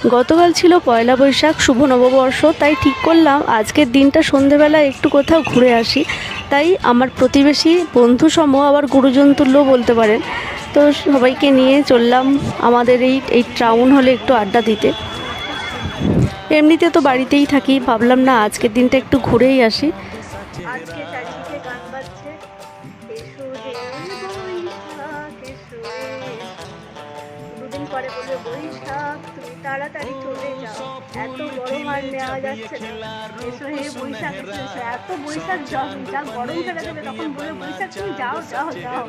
গতকাল ছিল পয়লা বৈশাখ, শুভ নববর্ষ। তাই ঠিক করলাম আজকের দিনটা সন্ধেবেলা একটু কোথাও ঘুরে আসি। তাই আমার প্রতিবেশী বন্ধুসম, আবার গুরুজন তুল্যও বলতে পারেন, তো সবাইকে নিয়ে চললাম আমাদের এই টাউন হলে একটু আড্ডা দিতে। এমনিতে তো বাড়িতেই থাকি, ভাবলাম না আজকের দিনটা একটু ঘুরেই আসি। আজকে চারিদিকে গান বাজছে, এসো হে বৈশাখ এসো, দুদিন পরে বলবে বৈশাখ তুমি তাড়াতাড়ি চলে যাও, এত গরম আর নেওয়া যাচ্ছে না, এসো হে বৈশাখ এসো, এত বৈশাখ যা গরম ফেলে দেবে, তখন বলে বৈশাখ তুমি যাও যাও যাও।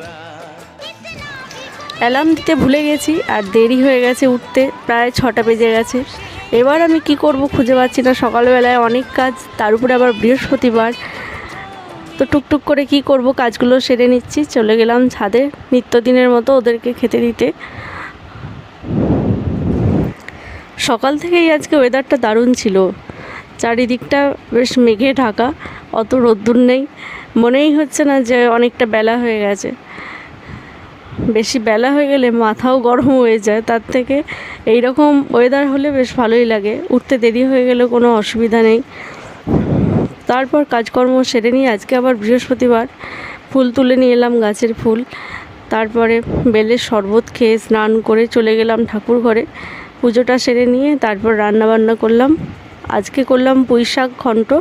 অ্যালার্ম দিতে ভুলে গেছি আর দেরি হয়ে গেছে উঠতে, প্রায় 6টা বেজে গেছে। এবার আমি কি করব খুঁজে পাচ্ছি না, সকালবেলায় অনেক কাজ, তার উপরে আবার বৃহস্পতিবার। তো টুকটুক করে কি করব, কাজগুলো সেরে নিচ্ছি। চলে গেলাম ছাদে নিত্যদিনের মতো ওদেরকে খেতে দিতে। সকাল থেকেই আজকে ওয়েদারটা দারুণ ছিল, চারিদিকটা বেশ মেঘে ঢাকা, অত রোদ্দুর নেই, মনেই হচ্ছে না যে অনেকটা বেলা হয়ে গেছে। বেশি বেলা হয়ে গেলে মাথাও গরম হয়ে যায়, তার থেকে এই রকম ওয়েদার হলে বেশ ভালোই লাগে। উঠতে দেরি হয়ে গেলেও কোনো অসুবিধা নেই। তারপর কাজকর্ম সেরে নিয়ে আজকে আবার বৃহস্পতিবার, ফুল তুলে নিয়ে এলাম, গাছের ফুল। তারপরে বেলের শরবত খেয়ে স্নান করে চলে গেলাম ঠাকুর ঘরে, পুজোটা সেরে নিয়ে তারপর রান্নাবান্না করলাম। আজকে করলাম পুঁই শাক ঘন্ট।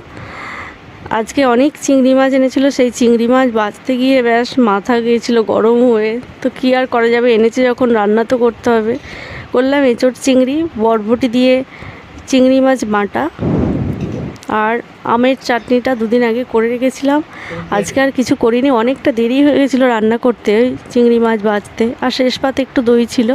আজকে অনেক চিংড়ি মাছ এনেছিল, সেই চিংড়ি মাছ বাছতে গিয়ে ব্যাস মাথা গিয়েছিল গরম হয়ে। তো কী আর করা যাবে, এনেছে যখন রান্না তো করতে হবে। করলাম এঁচোড় চিংড়ি, বরবটি দিয়ে চিংড়ি মাছ বাটা, আর আমের চাটনিটা দুদিন আগে করে রেখেছিলাম। আজকে আর কিছু করিনি, অনেকটা দেরি হয়ে গেছিলো রান্না করতে, ওই চিংড়ি মাছ বাছতে, আর শেষ পাতে একটু দই ছিল।